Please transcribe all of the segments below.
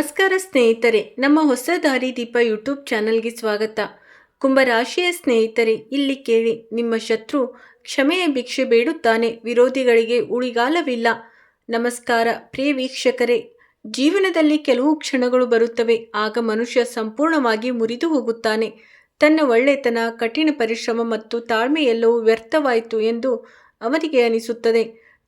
ನಮಸ್ಕಾರ ಸ್ನೇಹಿತರೆ, ನಮ್ಮ ಹೊಸ ದಾರಿದೀಪ ಯೂಟ್ಯೂಬ್ ಚಾನಲ್ಗೆ ಸ್ವಾಗತ. ಕುಂಭರಾಶಿಯ ಸ್ನೇಹಿತರೆ, ಇಲ್ಲಿ ಕೇಳಿ. ನಿಮ್ಮ ಶತ್ರು ಕ್ಷಮೆಯ ಭಿಕ್ಷೆ ಬೇಡುತ್ತಾನೆ, ವಿರೋಧಿಗಳಿಗೆ ಉಳಿಗಾಲವಿಲ್ಲ. ನಮಸ್ಕಾರ ಪ್ರಿಯ ವೀಕ್ಷಕರೇ. ಜೀವನದಲ್ಲಿ ಕೆಲವು ಕ್ಷಣಗಳು ಬರುತ್ತವೆ, ಆಗ ಮನುಷ್ಯ ಸಂಪೂರ್ಣವಾಗಿ ಮುರಿದು ಹೋಗುತ್ತಾನೆ. ತನ್ನ ಒಳ್ಳೆತನ, ಕಠಿಣ ಪರಿಶ್ರಮ ಮತ್ತು ತಾಳ್ಮೆ ಎಲ್ಲವೂ ವ್ಯರ್ಥವಾಯಿತು ಎಂದು ಅವನಿಗೆ ಅನಿಸುತ್ತದೆ.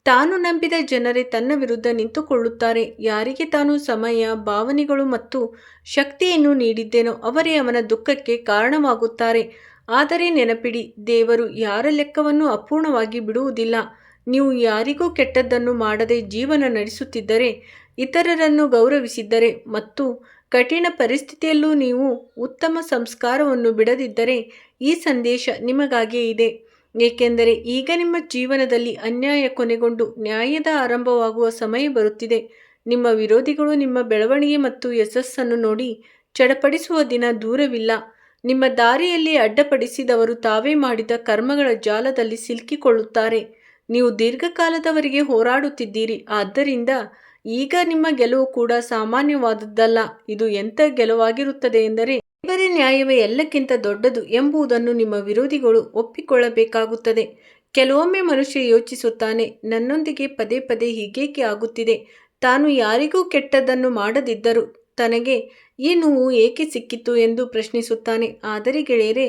ತಾನು ನಂಬಿದ ಜನರೇ ತನ್ನ ವಿರುದ್ಧ ನಿಂತುಕೊಳ್ಳುತ್ತಾರೆ. ಯಾರಿಗೆ ತಾನು ಸಮಯ, ಭಾವನೆಗಳು ಮತ್ತು ಶಕ್ತಿಯನ್ನು ನೀಡಿದ್ದೇನೋ ಅವರೇ ಅವನ ದುಃಖಕ್ಕೆ ಕಾರಣವಾಗುತ್ತಾರೆ. ಆದರೆ ನೆನಪಿಡಿ, ದೇವರು ಯಾರ ಲೆಕ್ಕವನ್ನು ಅಪೂರ್ಣವಾಗಿ ಬಿಡುವುದಿಲ್ಲ. ನೀವು ಯಾರಿಗೂ ಕೆಟ್ಟದ್ದನ್ನು ಮಾಡದೆ ಜೀವನ ನಡೆಸುತ್ತಿದ್ದರೆ, ಇತರರನ್ನು ಗೌರವಿಸಿದ್ದರೆ ಮತ್ತು ಕಠಿಣ ಪರಿಸ್ಥಿತಿಯಲ್ಲೂ ನೀವು ಉತ್ತಮ ಸಂಸ್ಕಾರವನ್ನು ಬಿಡದಿದ್ದರೆ, ಈ ಸಂದೇಶ ನಿಮಗಾಗಿಯೇ ಇದೆ. ಏಕೆಂದರೆ ಈಗ ನಿಮ್ಮ ಜೀವನದಲ್ಲಿ ಅನ್ಯಾಯ ಕೊನೆಗೊಂಡು ನ್ಯಾಯದ ಆರಂಭವಾಗುವ ಸಮಯ ಬರುತ್ತಿದೆ. ನಿಮ್ಮ ವಿರೋಧಿಗಳು ನಿಮ್ಮ ಬೆಳವಣಿಗೆ ಮತ್ತು ಯಶಸ್ಸನ್ನು ನೋಡಿ ಚಡಪಡಿಸುವ ದಿನ ದೂರವಿಲ್ಲ. ನಿಮ್ಮ ದಾರಿಯಲ್ಲಿ ಅಡ್ಡಪಡಿಸಿದವರು ತಾವೇ ಮಾಡಿದ ಕರ್ಮಗಳ ಜಾಲದಲ್ಲಿ ಸಿಲುಕಿಕೊಳ್ಳುತ್ತಾರೆ. ನೀವು ದೀರ್ಘಕಾಲದವರೆಗೆ ಹೋರಾಡುತ್ತಿದ್ದೀರಿ, ಆದ್ದರಿಂದ ಈಗ ನಿಮ್ಮ ಗೆಲುವು ಕೂಡ ಸಾಮಾನ್ಯವಾದದ್ದಲ್ಲ. ಇದು ಎಂಥ ಗೆಲುವಾಗಿರುತ್ತದೆ ಎಂದರೆ, ದೇವರ ನ್ಯಾಯವೇ ಎಲ್ಲಕ್ಕಿಂತ ದೊಡ್ಡದು ಎಂಬುದನ್ನು ನಿಮ್ಮ ವಿರೋಧಿಗಳು ಒಪ್ಪಿಕೊಳ್ಳಬೇಕಾಗುತ್ತದೆ. ಕೆಲವೊಮ್ಮೆ ಮನುಷ್ಯ ಯೋಚಿಸುತ್ತಾನೆ, ನನ್ನೊಂದಿಗೆ ಪದೇ ಪದೇ ಹೀಗೇಕೆ ಆಗುತ್ತಿದೆ? ತಾನು ಯಾರಿಗೂ ಕೆಟ್ಟದ್ದನ್ನು ಮಾಡದಿದ್ದರೂ ತನಗೆ ಈ ನೋವು ಏಕೆ ಸಿಕ್ಕಿತು ಎಂದು ಪ್ರಶ್ನಿಸುತ್ತಾನೆ. ಆದರೆ ಗೆಳೆಯರೇ,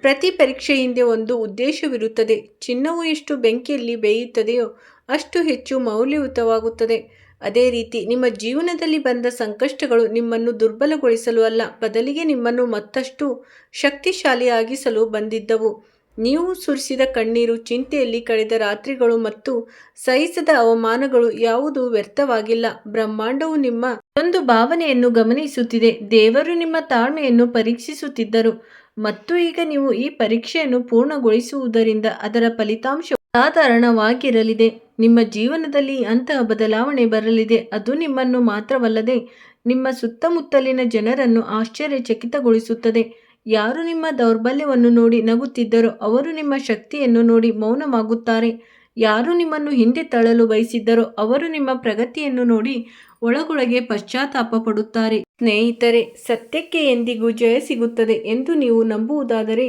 ಪ್ರತಿ ಪರೀಕ್ಷೆ ಹಿಂದೆ ಒಂದು ಉದ್ದೇಶವಿರುತ್ತದೆ. ಚಿನ್ನವು ಎಷ್ಟು ಬೆಂಕಿಯಲ್ಲಿ ಬೇಯುತ್ತದೆಯೋ ಅಷ್ಟು ಹೆಚ್ಚು ಮೌಲ್ಯಯುತವಾಗುತ್ತದೆ. ಅದೇ ರೀತಿ ನಿಮ್ಮ ಜೀವನದಲ್ಲಿ ಬಂದ ಸಂಕಷ್ಟಗಳು ನಿಮ್ಮನ್ನು ದುರ್ಬಲಗೊಳಿಸಲು ಅಲ್ಲ, ಬದಲಿಗೆ ನಿಮ್ಮನ್ನು ಮತ್ತಷ್ಟು ಶಕ್ತಿಶಾಲಿಯಾಗಿಸಲು ಬಂದಿದ್ದವು. ನೀವು ಸುರಿಸಿದ ಕಣ್ಣೀರು, ಚಿಂತೆಯಲ್ಲಿ ಕಳೆದ ರಾತ್ರಿಗಳು ಮತ್ತು ಸಹಿಸದ ಅವಮಾನಗಳು ಯಾವುದೂ ವ್ಯರ್ಥವಾಗಿಲ್ಲ. ಬ್ರಹ್ಮಾಂಡವು ನಿಮ್ಮ ಒಂದು ಭಾವನೆಯನ್ನು ಗಮನಿಸುತ್ತಿದೆ. ದೇವರು ನಿಮ್ಮ ತಾಳ್ಮೆಯನ್ನು ಪರೀಕ್ಷಿಸುತ್ತಿದ್ದರು ಮತ್ತು ಈಗ ನೀವು ಈ ಪರೀಕ್ಷೆಯನ್ನು ಪೂರ್ಣಗೊಳಿಸುವುದರಿಂದ ಅದರ ಫಲಿತಾಂಶ ಸಾಧಾರಣವಾಗಿರಲಿದೆ. ನಿಮ್ಮ ಜೀವನದಲ್ಲಿ ಅಂತಹ ಬದಲಾವಣೆ ಬರಲಿದೆ. ಅದು ನಿಮ್ಮನ್ನು ಮಾತ್ರವಲ್ಲದೆ ನಿಮ್ಮ ಸುತ್ತಮುತ್ತಲಿನ ಜನರನ್ನು ಆಶ್ಚರ್ಯಚಕಿತಗೊಳಿಸುತ್ತದೆ. ಯಾರು ನಿಮ್ಮ ದೌರ್ಬಲ್ಯವನ್ನು ನೋಡಿ ನಗುತ್ತಿದ್ದರೋ ಅವರು ನಿಮ್ಮ ಶಕ್ತಿಯನ್ನು ನೋಡಿ ಮೌನವಾಗುತ್ತಾರೆ. ಯಾರು ನಿಮ್ಮನ್ನು ಹಿಂದೆ ತಳ್ಳಲು ಬಯಸಿದ್ದರೋ ಅವರು ನಿಮ್ಮ ಪ್ರಗತಿಯನ್ನು ನೋಡಿ ಒಳಗೊಳಗೆ ಪಶ್ಚಾತ್ತಾಪ ಪಡುತ್ತಾರೆ. ಸ್ನೇಹಿತರೆ, ಸತ್ಯಕ್ಕೆ ಎಂದಿಗೂ ಜಯ ಸಿಗುತ್ತದೆ ಎಂದು ನೀವು ನಂಬುವುದಾದರೆ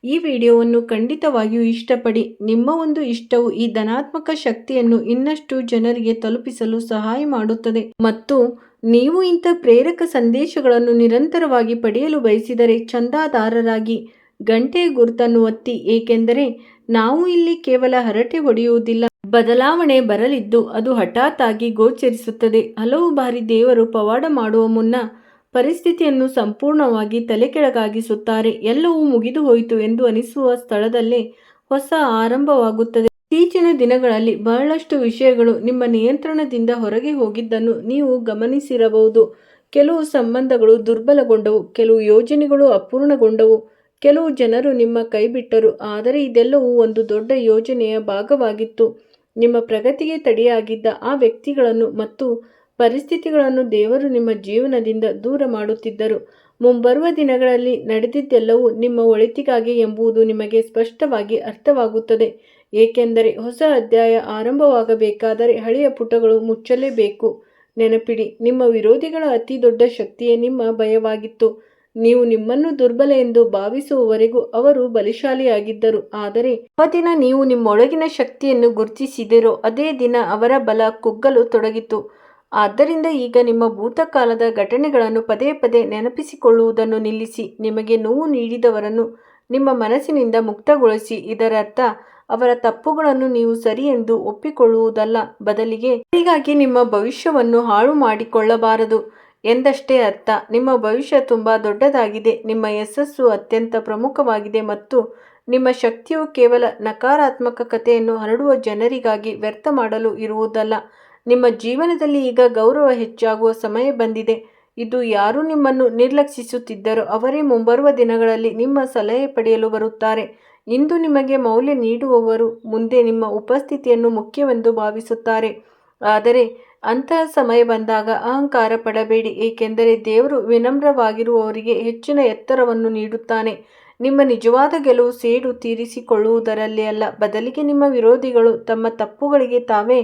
ಈ ವಿಡಿಯೋವನ್ನು ಖಂಡಿತವಾಗಿಯೂ ಇಷ್ಟಪಡಿ. ನಿಮ್ಮ ಒಂದು ಇಷ್ಟವು ಈ ಧನಾತ್ಮಕ ಶಕ್ತಿಯನ್ನು ಇನ್ನಷ್ಟು ಜನರಿಗೆ ತಲುಪಿಸಲು ಸಹಾಯ ಮಾಡುತ್ತದೆ. ಮತ್ತು ನೀವು ಇಂಥ ಪ್ರೇರಕ ಸಂದೇಶಗಳನ್ನು ನಿರಂತರವಾಗಿ ಪಡೆಯಲು ಬಯಸಿದರೆ ಚಂದಾದಾರರಾಗಿ ಗಂಟೆಯ ಗುರುತನ್ನು ಒತ್ತಿ. ಏಕೆಂದರೆ ನಾವು ಇಲ್ಲಿ ಕೇವಲ ಹರಟೆ ಹೊಡೆಯುವುದಿಲ್ಲ, ಬದಲಾವಣೆ ಬರಲಿದ್ದು ಅದು ಹಠಾತ್ ಆಗಿ ಗೋಚರಿಸುತ್ತದೆ. ಹಲವು ಬಾರಿ ದೇವರು ಪವಾಡ ಮಾಡುವ ಮುನ್ನ ಪರಿಸ್ಥಿತಿಯನ್ನು ಸಂಪೂರ್ಣವಾಗಿ ತಲೆಕೆಳಗಾಗಿಸುತ್ತಾರೆ. ಎಲ್ಲವೂ ಮುಗಿದು ಹೋಯಿತು ಎಂದು ಅನಿಸುವ ಸ್ಥಳದಲ್ಲೇ ಹೊಸ ಆರಂಭವಾಗುತ್ತದೆ. ಇತ್ತೀಚಿನ ದಿನಗಳಲ್ಲಿ ಬಹಳಷ್ಟು ವಿಷಯಗಳು ನಿಮ್ಮ ನಿಯಂತ್ರಣದಿಂದ ಹೊರಗೆ ಹೋಗಿದ್ದನ್ನು ನೀವು ಗಮನಿಸಿರಬಹುದು. ಕೆಲವು ಸಂಬಂಧಗಳು ದುರ್ಬಲಗೊಂಡವು, ಕೆಲವು ಯೋಜನೆಗಳು ಅಪೂರ್ಣಗೊಂಡವು, ಕೆಲವು ಜನರು ನಿಮ್ಮ ಕೈಬಿಟ್ಟರು. ಆದರೆ ಇದೆಲ್ಲವೂ ಒಂದು ದೊಡ್ಡ ಯೋಜನೆಯ ಭಾಗವಾಗಿತ್ತು. ನಿಮ್ಮ ಪ್ರಗತಿಗೆ ತಡೆಯಾಗಿದ್ದ ಆ ವ್ಯಕ್ತಿಗಳನ್ನು ಮತ್ತು ಪರಿಸ್ಥಿತಿಗಳನ್ನು ದೇವರು ನಿಮ್ಮ ಜೀವನದಿಂದ ದೂರ ಮಾಡುತ್ತಿದ್ದರು. ಮುಂಬರುವ ದಿನಗಳಲ್ಲಿ ನಡೆದಿದ್ದೆಲ್ಲವೂ ನಿಮ್ಮ ಒಳಿತಿಗಾಗಿ ಎಂಬುದು ನಿಮಗೆ ಸ್ಪಷ್ಟವಾಗಿ ಅರ್ಥವಾಗುತ್ತದೆ. ಏಕೆಂದರೆ ಹೊಸ ಅಧ್ಯಾಯ ಆರಂಭವಾಗಬೇಕಾದರೆ ಹಳೆಯ ಪುಟಗಳು ಮುಚ್ಚಲೇಬೇಕು. ನೆನಪಿಡಿ, ನಿಮ್ಮ ವಿರೋಧಿಗಳ ಅತಿ ದೊಡ್ಡ ಶಕ್ತಿಯೇ ನಿಮ್ಮ ಭಯವಾಗಿತ್ತು. ನೀವು ನಿಮ್ಮನ್ನು ದುರ್ಬಲ ಎಂದು ಭಾವಿಸುವವರೆಗೂ ಅವರು ಬಲಶಾಲಿಯಾಗಿದ್ದರು. ಆದರೆ ಯಾವ ದಿನ ನೀವು ನಿಮ್ಮೊಳಗಿನ ಶಕ್ತಿಯನ್ನು ಗುರುತಿಸಿದಿರೋ ಅದೇ ದಿನ ಅವರ ಬಲ ಕುಗ್ಗಲು ತೊಡಗಿತು. ಆದ್ದರಿಂದ ಈಗ ನಿಮ್ಮ ಭೂತಕಾಲದ ಘಟನೆಗಳನ್ನು ಪದೇ ಪದೇ ನೆನಪಿಸಿಕೊಳ್ಳುವುದನ್ನು ನಿಲ್ಲಿಸಿ. ನಿಮಗೆ ನೋವು ನೀಡಿದವರನ್ನು ನಿಮ್ಮ ಮನಸ್ಸಿನಿಂದ ಮುಕ್ತಗೊಳಿಸಿ. ಇದರರ್ಥ ಅವರ ತಪ್ಪುಗಳನ್ನು ನೀವು ಸರಿ ಎಂದು ಒಪ್ಪಿಕೊಳ್ಳುವುದಲ್ಲ, ಬದಲಿಗೆ ಅವರಿಗಾಗಿ ನಿಮ್ಮ ಭವಿಷ್ಯವನ್ನು ಹಾಳು ಮಾಡಿಕೊಳ್ಳಬಾರದು ಎಂದಷ್ಟೇ ಅರ್ಥ. ನಿಮ್ಮ ಭವಿಷ್ಯ ತುಂಬ ದೊಡ್ಡದಾಗಿದೆ, ನಿಮ್ಮ ಯಶಸ್ಸು ಅತ್ಯಂತ ಪ್ರಮುಖವಾಗಿದೆ ಮತ್ತು ನಿಮ್ಮ ಶಕ್ತಿಯು ಕೇವಲ ನಕಾರಾತ್ಮಕ ಕಥೆಯನ್ನು ಹರಡುವ ಜನರಿಗಾಗಿ ವ್ಯರ್ಥ ಮಾಡಲು ಇರುವುದಲ್ಲ. ನಿಮ್ಮ ಜೀವನದಲ್ಲಿ ಈಗ ಗೌರವ ಹೆಚ್ಚಾಗುವ ಸಮಯ ಬಂದಿದೆ. ಇದು ಯಾರು ನಿಮ್ಮನ್ನು ನಿರ್ಲಕ್ಷಿಸುತ್ತಿದ್ದರೋ ಅವರೇ ಮುಂಬರುವ ದಿನಗಳಲ್ಲಿ ನಿಮ್ಮ ಸಲಹೆ ಪಡೆಯಲು ಬರುತ್ತಾರೆ. ಇಂದು ನಿಮಗೆ ಮೌಲ್ಯ ನೀಡುವವರು ಮುಂದೆ ನಿಮ್ಮ ಉಪಸ್ಥಿತಿಯನ್ನು ಮುಖ್ಯವೆಂದು ಭಾವಿಸುತ್ತಾರೆ. ಆದರೆ ಅಂತಹ ಸಮಯ ಬಂದಾಗ ಅಹಂಕಾರ ಪಡಬೇಡಿ, ಏಕೆಂದರೆ ದೇವರು ವಿನಮ್ರವಾಗಿರುವವರಿಗೆ ಹೆಚ್ಚಿನ ಎತ್ತರವನ್ನು ನೀಡುತ್ತಾನೆ. ನಿಮ್ಮ ನಿಜವಾದ ಗೆಲುವು ಸೇಡು ತೀರಿಸಿಕೊಳ್ಳುವುದರಲ್ಲಿ ಅಲ್ಲ, ಬದಲಿಗೆ ನಿಮ್ಮ ವಿರೋಧಿಗಳು ತಮ್ಮ ತಪ್ಪುಗಳಿಗೆ ತಾವೇ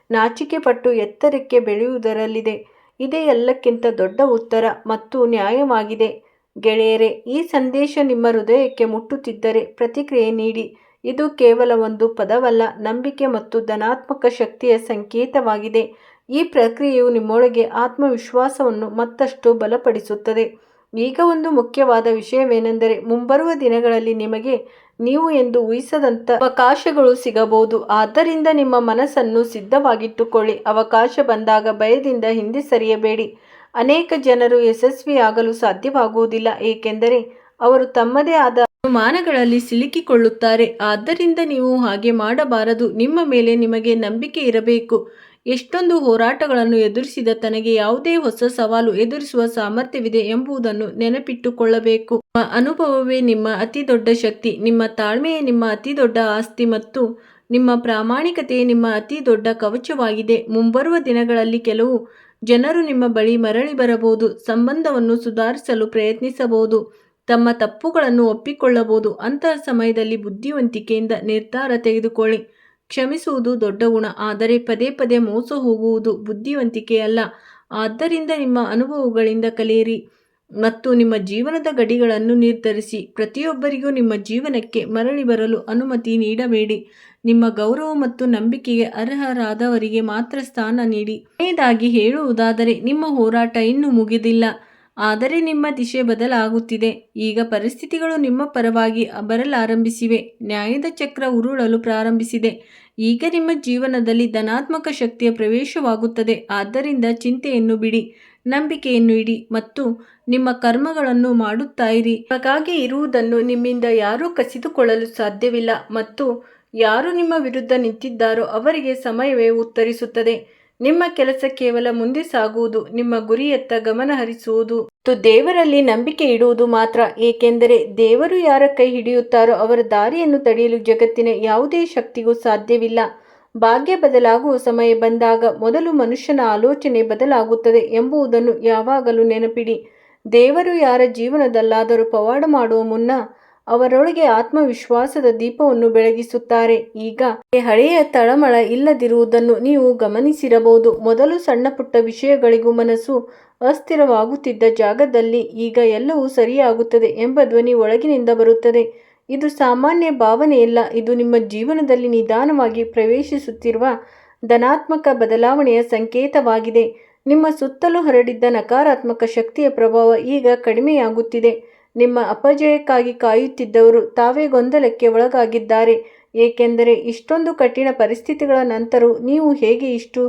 ನಾಚಿಕೆಪಟ್ಟು ಎತ್ತರಕ್ಕೆ ಬೆಳೆಯುವುದರಲ್ಲಿದೆ. ಇದೇ ಎಲ್ಲಕ್ಕಿಂತ ದೊಡ್ಡ ಉತ್ತರ ಮತ್ತು ನ್ಯಾಯವಾಗಿದೆ. ಗೆಳೆಯರೇ, ಈ ಸಂದೇಶ ನಿಮ್ಮ ಹೃದಯಕ್ಕೆ ಮುಟ್ಟುತ್ತಿದ್ದರೆ ಪ್ರತಿಕ್ರಿಯೆ ನೀಡಿ. ಇದು ಕೇವಲ ಒಂದು ಪದವಲ್ಲ, ನಂಬಿಕೆ ಮತ್ತು ಧನಾತ್ಮಕ ಶಕ್ತಿಯ ಸಂಕೇತವಾಗಿದೆ. ಈ ಪ್ರಕ್ರಿಯೆಯು ನಿಮ್ಮೊಳಗೆ ಆತ್ಮವಿಶ್ವಾಸವನ್ನು ಮತ್ತಷ್ಟು ಬಲಪಡಿಸುತ್ತದೆ. ಈಗ ಒಂದು ಮುಖ್ಯವಾದ ವಿಷಯವೇನೆಂದರೆ, ಮುಂಬರುವ ದಿನಗಳಲ್ಲಿ ನಿಮಗೆ ನೀವು ಎಂದು ಊಹಿಸದಂಥ ಅವಕಾಶಗಳು ಸಿಗಬಹುದು. ಆದ್ದರಿಂದ ನಿಮ್ಮ ಮನಸ್ಸನ್ನು ಸಿದ್ಧವಾಗಿಟ್ಟುಕೊಳ್ಳಿ. ಅವಕಾಶ ಬಂದಾಗ ಭಯದಿಂದ ಹಿಂದೆ ಸರಿಯಬೇಡಿ. ಅನೇಕ ಜನರು ಯಶಸ್ವಿಯಾಗಲು ಸಾಧ್ಯವಾಗುವುದಿಲ್ಲ, ಏಕೆಂದರೆ ಅವರು ತಮ್ಮದೇ ಆದ ಅನುಮಾನಗಳಲ್ಲಿ ಸಿಲುಕಿಕೊಳ್ಳುತ್ತಾರೆ. ಆದ್ದರಿಂದ ನೀವು ಹಾಗೆ ಮಾಡಬಾರದು. ನಿಮ್ಮ ಮೇಲೆ ನಿಮಗೆ ನಂಬಿಕೆ ಇರಬೇಕು. ಎಷ್ಟೊಂದು ಹೋರಾಟಗಳನ್ನು ಎದುರಿಸಿದ ತನಗೆ ಯಾವುದೇ ಹೊಸ ಸವಾಲು ಎದುರಿಸುವ ಸಾಮರ್ಥ್ಯವಿದೆ ಎಂಬುದನ್ನು ನೆನಪಿಟ್ಟುಕೊಳ್ಳಬೇಕು. ನಿಮ್ಮ ಅನುಭವವೇ ನಿಮ್ಮ ಅತಿ ದೊಡ್ಡ ಶಕ್ತಿ. ನಿಮ್ಮ ತಾಳ್ಮೆಯೇ ನಿಮ್ಮ ಅತಿ ದೊಡ್ಡ ಆಸ್ತಿ ಮತ್ತು ನಿಮ್ಮ ಪ್ರಾಮಾಣಿಕತೆಯೇ ನಿಮ್ಮ ಅತಿ ದೊಡ್ಡ ಕವಚವಾಗಿದೆ. ಮುಂಬರುವ ದಿನಗಳಲ್ಲಿ ಕೆಲವು ಜನರು ನಿಮ್ಮ ಬಳಿ ಮರಳಿ ಬರಬಹುದು, ಸಂಬಂಧವನ್ನು ಸುಧಾರಿಸಲು ಪ್ರಯತ್ನಿಸಬಹುದು, ತಮ್ಮ ತಪ್ಪುಗಳನ್ನು ಒಪ್ಪಿಕೊಳ್ಳಬಹುದು. ಅಂತಹ ಸಮಯದಲ್ಲಿ ಬುದ್ಧಿವಂತಿಕೆಯಿಂದ ನಿರ್ಧಾರ ತೆಗೆದುಕೊಳ್ಳಿ. ಕ್ಷಮಿಸುವುದು ದೊಡ್ಡ ಗುಣ, ಆದರೆ ಪದೇ ಪದೇ ಮೋಸ ಹೋಗುವುದು ಬುದ್ಧಿವಂತಿಕೆಯಲ್ಲ. ಆದ್ದರಿಂದ ನಿಮ್ಮ ಅನುಭವಗಳಿಂದ ಕಲಿಯಿರಿ ಮತ್ತು ನಿಮ್ಮ ಜೀವನದ ಗಡಿಗಳನ್ನು ನಿರ್ಧರಿಸಿ. ಪ್ರತಿಯೊಬ್ಬರಿಗೂ ನಿಮ್ಮ ಜೀವನಕ್ಕೆ ಮರಳಿ ಬರಲು ಅನುಮತಿ ನೀಡಬೇಡಿ. ನಿಮ್ಮ ಗೌರವ ಮತ್ತು ನಂಬಿಕೆಗೆ ಅರ್ಹರಾದವರಿಗೆ ಮಾತ್ರ ಸ್ಥಾನ ನೀಡಿ. ಕೊನೆಯದಾಗಿ ಹೇಳುವುದಾದರೆ, ನಿಮ್ಮ ಹೋರಾಟ ಇನ್ನೂ ಮುಗಿದಿಲ್ಲ, ಆದರೆ ನಿಮ್ಮ ದಿಶೆ ಬದಲಾಗುತ್ತಿದೆ. ಈಗ ಪರಿಸ್ಥಿತಿಗಳು ನಿಮ್ಮ ಪರವಾಗಿ ಬರಲಾರಂಭಿಸಿವೆ. ನ್ಯಾಯದ ಚಕ್ರ ಉರುಳಲು ಪ್ರಾರಂಭಿಸಿದೆ. ಈಗ ನಿಮ್ಮ ಜೀವನದಲ್ಲಿ ಧನಾತ್ಮಕ ಶಕ್ತಿಯ ಪ್ರವೇಶವಾಗುತ್ತದೆ. ಆದ್ದರಿಂದ ಚಿಂತೆಯನ್ನು ಬಿಡಿ, ನಂಬಿಕೆಯನ್ನು ಇಡಿ ಮತ್ತು ನಿಮ್ಮ ಕರ್ಮಗಳನ್ನು ಮಾಡುತ್ತಾ ಇರಿ. ನಿಮಗಾಗಿ ಇರುವುದನ್ನು ನಿಮ್ಮಿಂದ ಯಾರೂ ಕಸಿದುಕೊಳ್ಳಲು ಸಾಧ್ಯವಿಲ್ಲ ಮತ್ತು ಯಾರು ನಿಮ್ಮ ವಿರುದ್ಧ ನಿಂತಿದ್ದಾರೋ ಅವರಿಗೆ ಸಮಯವೇ ಉತ್ತರಿಸುತ್ತದೆ. ನಿಮ್ಮ ಕೆಲಸ ಕೇವಲ ಮುಂದೆ ಸಾಗುವುದು, ನಿಮ್ಮ ಗುರಿಯತ್ತ ಗಮನ ಹರಿಸುವುದು ಮತ್ತು ದೇವರಲ್ಲಿ ನಂಬಿಕೆ ಇಡುವುದು ಮಾತ್ರ. ಏಕೆಂದರೆ ದೇವರು ಯಾರ ಕೈ ಹಿಡಿಯುತ್ತಾರೋ ಅವರ ದಾರಿಯನ್ನು ತಡೆಯಲು ಜಗತ್ತಿನ ಯಾವುದೇ ಶಕ್ತಿಗೂ ಸಾಧ್ಯವಿಲ್ಲ. ಭಾಗ್ಯ ಬದಲಾಗುವ ಸಮಯ ಬಂದಾಗ ಮೊದಲು ಮನುಷ್ಯನ ಆಲೋಚನೆ ಬದಲಾಗುತ್ತದೆ ಎಂಬುದನ್ನು ಯಾವಾಗಲೂ ನೆನಪಿಡಿ. ದೇವರು ಯಾರ ಜೀವನದಲ್ಲಾದರೂ ಪವಾಡ ಮಾಡುವ ಮುನ್ನ ಅವರೊಳಗೆ ಆತ್ಮವಿಶ್ವಾಸದ ದೀಪವನ್ನು ಬೆಳಗಿಸುತ್ತಾರೆ. ಈಗ ಹಳೆಯ ತಳಮಳ ಇಲ್ಲದಿರುವುದನ್ನು ನೀವು ಗಮನಿಸಿರಬಹುದು. ಮೊದಲು ಸಣ್ಣ ಪುಟ್ಟ ವಿಷಯಗಳಿಗೂ ಮನಸ್ಸು ಅಸ್ಥಿರವಾಗುತ್ತಿದ್ದ ಜಾಗದಲ್ಲಿ ಈಗ ಎಲ್ಲವೂ ಸರಿಯಾಗುತ್ತದೆ ಎಂಬ ಧ್ವನಿ ಒಳಗಿನಿಂದ ಬರುತ್ತದೆ. ಇದು ಸಾಮಾನ್ಯ ಭಾವನೆಯಲ್ಲ, ಇದು ನಿಮ್ಮ ಜೀವನದಲ್ಲಿ ನಿಧಾನವಾಗಿ ಪ್ರವೇಶಿಸುತ್ತಿರುವ ಧನಾತ್ಮಕ ಬದಲಾವಣೆಯ ಸಂಕೇತವಾಗಿದೆ. ನಿಮ್ಮ ಸುತ್ತಲೂ ಹರಡಿದ್ದ ನಕಾರಾತ್ಮಕ ಶಕ್ತಿಯ ಪ್ರಭಾವ ಈಗ ಕಡಿಮೆಯಾಗುತ್ತಿದೆ. ನಿಮ್ಮ ಅಪಜಯಕ್ಕಾಗಿ ಕಾಯುತ್ತಿದ್ದವರು ತಾವೇ ಗೊಂದಲಕ್ಕೆ ಒಳಗಾಗಿದ್ದಾರೆ, ಏಕೆಂದರೆ ಇಷ್ಟೊಂದು ಕಠಿಣ ಪರಿಸ್ಥಿತಿಗಳ ನಂತರವೂ ನೀವು ಹೇಗೆ ಇಷ್ಟು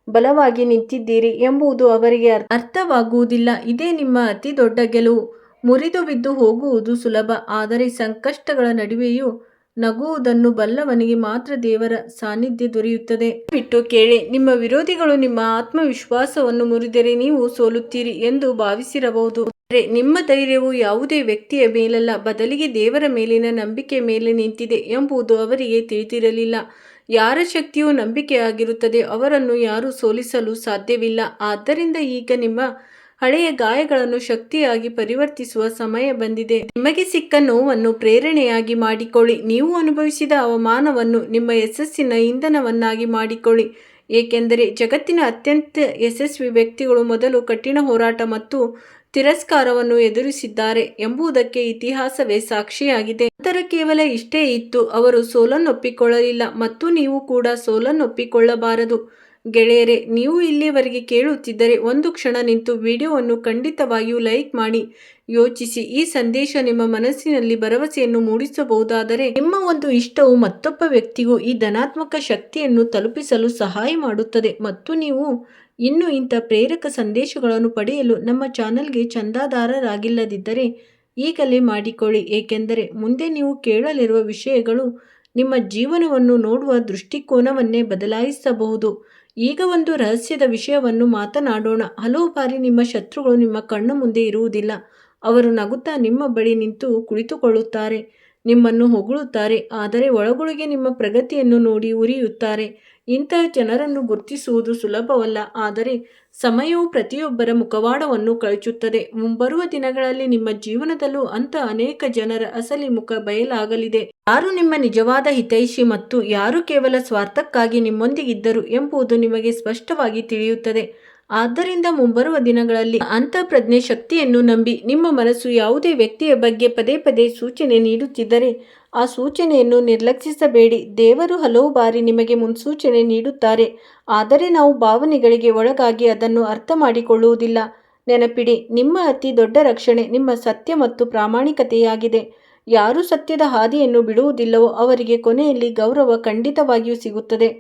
ಬಲವಾಗಿ ನಿಂತಿದ್ದೀರಿ ಎಂಬುದು ಅವರಿಗೆ ಅರ್ಥವಾಗುವುದಿಲ್ಲ. ಇದೇ ನಿಮ್ಮ ಅತಿ ದೊಡ್ಡ ಗೆಲುವು. ಮುರಿದು ಬಿದ್ದು ಹೋಗುವುದು ಸುಲಭ, ಆದರೆ ಸಂಕಷ್ಟಗಳ ನಡುವೆಯೂ ನಗುವುದನ್ನು ಬಲ್ಲವನಿಗೆ ಮಾತ್ರ ದೇವರ ಸಾನ್ನಿಧ್ಯ ದೊರೆಯುತ್ತದೆ. ಬಿಟ್ಟು ಕೇಳಿ, ನಿಮ್ಮ ವಿರೋಧಿಗಳು ನಿಮ್ಮ ಆತ್ಮವಿಶ್ವಾಸವನ್ನು ಮುರಿದರೆ ನೀವು ಸೋಲುತ್ತೀರಿ ಎಂದು ಭಾವಿಸಿರಬಹುದು. ಆದರೆ ನಿಮ್ಮ ಧೈರ್ಯವು ಯಾವುದೇ ವ್ಯಕ್ತಿಯ ಮೇಲಲ್ಲ, ಬದಲಿಗೆ ದೇವರ ಮೇಲಿನ ನಂಬಿಕೆ ಮೇಲೆ ನಿಂತಿದೆ ಎಂಬುದು ಅವರಿಗೆ ತಿಳಿದಿರಲಿಲ್ಲ. ಯಾರ ಶಕ್ತಿಯು ನಂಬಿಕೆಯಾಗಿರುತ್ತದೆ ಅವರನ್ನು ಯಾರೂ ಸೋಲಿಸಲು ಸಾಧ್ಯವಿಲ್ಲ. ಆದ್ದರಿಂದ ಈಗ ನಿಮ್ಮ ಹಳೆಯ ಗಾಯಗಳನ್ನು ಶಕ್ತಿಯಾಗಿ ಪರಿವರ್ತಿಸುವ ಸಮಯ ಬಂದಿದೆ. ನಿಮಗೆ ಸಿಕ್ಕ ನೋವನ್ನು ಪ್ರೇರಣೆಯಾಗಿ ಮಾಡಿಕೊಳ್ಳಿ. ನೀವು ಅನುಭವಿಸಿದ ಅವಮಾನವನ್ನು ನಿಮ್ಮ ಯಶಸ್ಸಿನ ಇಂಧನವನ್ನಾಗಿ ಮಾಡಿಕೊಳ್ಳಿ. ಏಕೆಂದರೆ ಜಗತ್ತಿನ ಅತ್ಯಂತ ಯಶಸ್ವಿ ವ್ಯಕ್ತಿಗಳು ಮೊದಲು ಕಠಿಣ ಹೋರಾಟ ಮತ್ತು ತಿರಸ್ಕಾರವನ್ನು ಎದುರಿಸಿದ್ದಾರೆ ಎಂಬುದಕ್ಕೆ ಇತಿಹಾಸವೇ ಸಾಕ್ಷಿಯಾಗಿದೆ. ನಂತರ ಕೇವಲ ಇಷ್ಟೇ ಇತ್ತು, ಅವರು ಸೋಲನ್ನೊಪ್ಪಿಕೊಳ್ಳಲಿಲ್ಲ ಮತ್ತು ನೀವು ಕೂಡ ಸೋಲನ್ನೊಪ್ಪಿಕೊಳ್ಳಬಾರದು. ಗೆಳೆಯರೇ, ನೀವು ಇಲ್ಲಿಯವರೆಗೆ ಕೇಳುತ್ತಿದ್ದರೆ ಒಂದು ಕ್ಷಣ ನಿಂತು ವಿಡಿಯೋವನ್ನು ಖಂಡಿತವಾಗಿಯೂ ಲೈಕ್ ಮಾಡಿ. ಯೋಚಿಸಿ, ಈ ಸಂದೇಶ ನಿಮ್ಮ ಮನಸ್ಸಿನಲ್ಲಿ ಭರವಸೆಯನ್ನು ಮೂಡಿಸಬಹುದಾದರೆ ನಿಮ್ಮ ಒಂದು ಇಷ್ಟವು ಮತ್ತೊಬ್ಬ ವ್ಯಕ್ತಿಗೂ ಈ ಧನಾತ್ಮಕ ಶಕ್ತಿಯನ್ನು ತಲುಪಿಸಲು ಸಹಾಯ ಮಾಡುತ್ತದೆ. ಮತ್ತು ನೀವು ಇನ್ನೂ ಇಂಥ ಪ್ರೇರಕ ಸಂದೇಶಗಳನ್ನು ಪಡೆಯಲು ನಮ್ಮ ಚಾನಲ್ಗೆ ಚಂದಾದಾರರಾಗಿಲ್ಲದಿದ್ದರೆ ಈಗಲೇ ಮಾಡಿಕೊಳ್ಳಿ, ಏಕೆಂದರೆ ಮುಂದೆ ನೀವು ಕೇಳಲಿರುವ ವಿಷಯಗಳು ನಿಮ್ಮ ಜೀವನವನ್ನು ನೋಡುವ ದೃಷ್ಟಿಕೋನವನ್ನೇ ಬದಲಾಯಿಸಬಹುದು. ಈಗ ಒಂದು ರಹಸ್ಯದ ವಿಷಯವನ್ನು ಮಾತನಾಡೋಣ. ಹಲವು ಬಾರಿ ನಿಮ್ಮ ಶತ್ರುಗಳು ನಿಮ್ಮ ಕಣ್ಣು ಮುಂದೆ ಇರುವುದಿಲ್ಲ. ಅವರು ನಗುತ್ತಾ ನಿಮ್ಮ ಬಳಿ ನಿಂತು ಕುಳಿತುಕೊಳ್ಳುತ್ತಾರೆ, ನಿಮ್ಮನ್ನು ಹೊಗಳುತ್ತಾರೆ, ಆದರೆ ಒಳಗೊಳಗೆ ನಿಮ್ಮ ಪ್ರಗತಿಯನ್ನು ನೋಡಿ ಉರಿಯುತ್ತಾರೆ. ಇಂತಹ ಜನರನ್ನು ಗುರುತಿಸುವುದು ಸುಲಭವಲ್ಲ, ಆದರೆ ಸಮಯವು ಪ್ರತಿಯೊಬ್ಬರ ಮುಖವಾಡವನ್ನು ಕಳಚುತ್ತದೆ. ಮುಂಬರುವ ದಿನಗಳಲ್ಲಿ ನಿಮ್ಮ ಜೀವನದಲ್ಲೂ ಅಂತಹ ಅನೇಕ ಜನರ ಅಸಲಿ ಮುಖ ಬಯಲಾಗಲಿದೆ. ಯಾರು ನಿಮ್ಮ ನಿಜವಾದ ಹಿತೈಷಿ ಮತ್ತು ಯಾರು ಕೇವಲ ಸ್ವಾರ್ಥಕ್ಕಾಗಿ ನಿಮ್ಮೊಂದಿಗಿದ್ದರು ಎಂಬುದು ನಿಮಗೆ ಸ್ಪಷ್ಟವಾಗಿ ತಿಳಿಯುತ್ತದೆ. ಆದ್ದರಿಂದ ಮುಂಬರುವ ದಿನಗಳಲ್ಲಿ ಅಂತಃಪ್ರಜ್ಞೆ ಶಕ್ತಿಯನ್ನು ನಂಬಿ ನಿಮ್ಮ ಮನಸ್ಸು ಯಾವುದೇ ವ್ಯಕ್ತಿಯ ಬಗ್ಗೆ ಪದೇ ಪದೇ ಸೂಚನೆ ನೀಡುತ್ತಿದ್ದರೆ ಆ ಸೂಚನೆಯನ್ನು ನಿರ್ಲಕ್ಷಿಸಬೇಡಿ. ದೇವರು ಹಲವು ಬಾರಿ ನಿಮಗೆ ಮುನ್ಸೂಚನೆ ನೀಡುತ್ತಾರೆ, ಆದರೆ ನಾವು ಭಾವನೆಗಳಿಗೆ ಒಳಗಾಗಿ ಅದನ್ನು ಅರ್ಥ ಮಾಡಿಕೊಳ್ಳುವುದಿಲ್ಲ. ನೆನಪಿಡಿ, ನಿಮ್ಮ ಅತಿ ದೊಡ್ಡ ರಕ್ಷಣೆ ನಿಮ್ಮ ಸತ್ಯ ಮತ್ತು ಪ್ರಾಮಾಣಿಕತೆಯಾಗಿದೆ. ಯಾರು ಸತ್ಯದ ಹಾದಿಯನ್ನು ಬಿಡುವುದಿಲ್ಲವೋ ಅವರಿಗೆ ಕೊನೆಯಲ್ಲಿ ಗೌರವ ಖಂಡಿತವಾಗಿಯೂ ಸಿಗುತ್ತದೆ.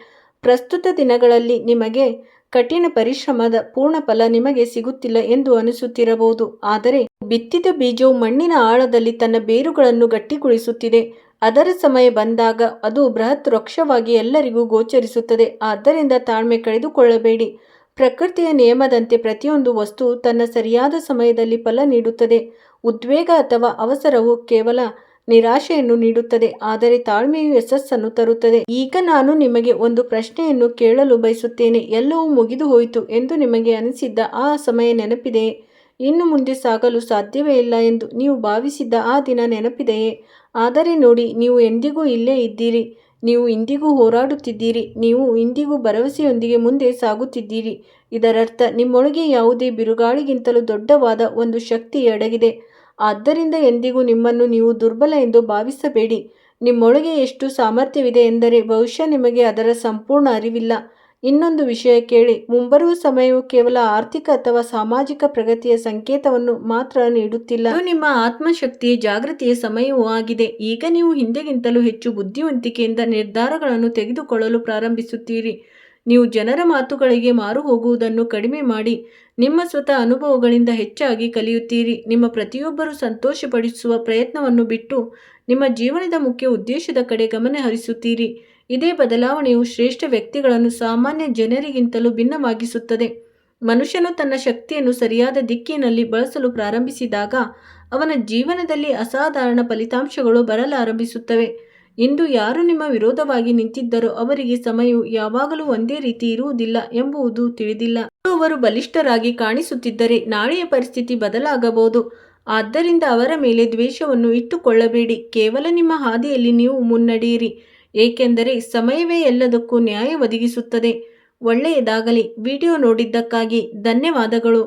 ಪ್ರಸ್ತುತ ದಿನಗಳಲ್ಲಿ ನಿಮಗೆ ಕಠಿಣ ಪರಿಶ್ರಮದ ಪೂರ್ಣ ಫಲ ನಿಮಗೆ ಸಿಗುತ್ತಿಲ್ಲ ಎಂದು ಅನಿಸುತ್ತಿರಬಹುದು, ಆದರೆ ಬಿತ್ತಿದ ಬೀಜವು ಮಣ್ಣಿನ ಆಳದಲ್ಲಿ ತನ್ನ ಬೇರುಗಳನ್ನು ಗಟ್ಟಿಗೊಳಿಸುತ್ತಿದೆ. ಅದರ ಸಮಯ ಬಂದಾಗ ಅದು ಬೃಹತ್ ವೃಕ್ಷವಾಗಿ ಎಲ್ಲರಿಗೂ ಗೋಚರಿಸುತ್ತದೆ. ಆದ್ದರಿಂದ ತಾಳ್ಮೆ ಕಳೆದುಕೊಳ್ಳಬೇಡಿ. ಪ್ರಕೃತಿಯ ನಿಯಮದಂತೆ ಪ್ರತಿಯೊಂದು ವಸ್ತುವು ತನ್ನ ಸರಿಯಾದ ಸಮಯದಲ್ಲಿ ಫಲ ನೀಡುತ್ತದೆ. ಉದ್ವೇಗ ಅಥವಾ ಅವಸರವು ಕೇವಲ ನಿರಾಶೆಯನ್ನು ನೀಡುತ್ತದೆ, ಆದರೆ ತಾಳ್ಮೆಯು ಯಶಸ್ಸನ್ನು ತರುತ್ತದೆ. ಈಗ ನಾನು ನಿಮಗೆ ಒಂದು ಪ್ರಶ್ನೆಯನ್ನು ಕೇಳಲು ಬಯಸುತ್ತೇನೆ. ಎಲ್ಲವೂ ಮುಗಿದು ಹೋಯಿತು ಎಂದು ನಿಮಗೆ ಅನಿಸಿದ್ದ ಆ ಸಮಯ ನೆನಪಿದೆಯೇ? ಇನ್ನು ಮುಂದೆ ಸಾಗಲು ಸಾಧ್ಯವೇ ಇಲ್ಲ ಎಂದು ನೀವು ಭಾವಿಸಿದ್ದ ಆ ದಿನ ನೆನಪಿದೆಯೇ? ಆದರೆ ನೋಡಿ, ನೀವು ಎಂದಿಗೂ ಇಲ್ಲೇ ಇದ್ದೀರಿ. ನೀವು ಇಂದಿಗೂ ಹೋರಾಡುತ್ತಿದ್ದೀರಿ. ನೀವು ಇಂದಿಗೂ ಭರವಸೆಯೊಂದಿಗೆ ಮುಂದೆ ಸಾಗುತ್ತಿದ್ದೀರಿ. ಇದರರ್ಥ ನಿಮ್ಮೊಳಗೆ ಯಾವುದೇ ಬಿರುಗಾಳಿಗಿಂತಲೂ ದೊಡ್ಡವಾದ ಒಂದು ಶಕ್ತಿ ಅಡಗಿದೆ. ಆದ್ದರಿಂದ ಎಂದಿಗೂ ನಿಮ್ಮನ್ನು ನೀವು ದುರ್ಬಲ ಎಂದು ಭಾವಿಸಬೇಡಿ. ನಿಮ್ಮೊಳಗೆ ಎಷ್ಟು ಸಾಮರ್ಥ್ಯವಿದೆ ಎಂದರೆ ಬಹುಶಃ ನಿಮಗೆ ಅದರ ಸಂಪೂರ್ಣ ಅರಿವಿಲ್ಲ. ಇನ್ನೊಂದು ವಿಷಯ ಕೇಳಿ, ಮುಂಬರುವ ಸಮಯವು ಕೇವಲ ಆರ್ಥಿಕ ಅಥವಾ ಸಾಮಾಜಿಕ ಪ್ರಗತಿಯ ಸಂಕೇತವನ್ನು ಮಾತ್ರ ನೀಡುತ್ತಿಲ್ಲ. ಇದು ನಿಮ್ಮ ಆತ್ಮಶಕ್ತಿಯ ಜಾಗೃತಿಯ ಸಮಯವೂ ಆಗಿದೆ. ಈಗ ನೀವು ಹಿಂದೆಗಿಂತಲೂ ಹೆಚ್ಚು ಬುದ್ಧಿವಂತಿಕೆಯಿಂದ ನಿರ್ಧಾರಗಳನ್ನು ತೆಗೆದುಕೊಳ್ಳಲು ಪ್ರಾರಂಭಿಸುತ್ತೀರಿ. ನೀವು ಜನರ ಮಾತುಗಳಿಗೆ ಮಾರು ಹೋಗುವುದನ್ನು ಕಡಿಮೆ ಮಾಡಿ ನಿಮ್ಮ ಸ್ವತಃ ಅನುಭವಗಳಿಂದ ಹೆಚ್ಚಾಗಿ ಕಲಿಯುತ್ತೀರಿ. ನಿಮ್ಮ ಪ್ರತಿಯೊಬ್ಬರೂ ಸಂತೋಷಪಡಿಸುವ ಪ್ರಯತ್ನವನ್ನು ಬಿಟ್ಟು ನಿಮ್ಮ ಜೀವನದ ಮುಖ್ಯ ಉದ್ದೇಶದ ಕಡೆ ಗಮನ ಹರಿಸುತ್ತೀರಿ. ಇದೇ ಬದಲಾವಣೆಯು ಶ್ರೇಷ್ಠ ವ್ಯಕ್ತಿಗಳನ್ನು ಸಾಮಾನ್ಯ ಜನರಿಗಿಂತಲೂ ಭಿನ್ನವಾಗಿಸುತ್ತದೆ. ಮನುಷ್ಯನು ತನ್ನ ಶಕ್ತಿಯನ್ನು ಸರಿಯಾದ ದಿಕ್ಕಿನಲ್ಲಿ ಬಳಸಲು ಪ್ರಾರಂಭಿಸಿದಾಗ ಅವನ ಜೀವನದಲ್ಲಿ ಅಸಾಧಾರಣ ಫಲಿತಾಂಶಗಳು ಬರಲಾರಂಭಿಸುತ್ತವೆ. ಇಂದು ಯಾರು ನಿಮ್ಮ ವಿರೋಧವಾಗಿ ನಿಂತಿದ್ದರೋ ಅವರಿಗೆ ಸಮಯವು ಯಾವಾಗಲೂ ಒಂದೇ ರೀತಿ ಇರುವುದಿಲ್ಲ ಎಂಬುದು ತಿಳಿದಿಲ್ಲ. ಅವರು ಬಲಿಷ್ಠರಾಗಿ ಕಾಣಿಸುತ್ತಿದ್ದರೆ ನಾಳೆಯ ಪರಿಸ್ಥಿತಿ ಬದಲಾಗಬಹುದು. ಆದ್ದರಿಂದ ಅವರ ಮೇಲೆ ದ್ವೇಷವನ್ನು ಇಟ್ಟುಕೊಳ್ಳಬೇಡಿ. ಕೇವಲ ನಿಮ್ಮ ಹಾದಿಯಲ್ಲಿ ನೀವು ಮುನ್ನಡೆಯಿರಿ, ಏಕೆಂದರೆ ಸಮಯವೇ ಎಲ್ಲದಕ್ಕೂ ನ್ಯಾಯ ಒದಗಿಸುತ್ತದೆ. ಒಳ್ಳೆಯದಾಗಲಿ. ವಿಡಿಯೋ ನೋಡಿದ್ದಕ್ಕಾಗಿ ಧನ್ಯವಾದಗಳು.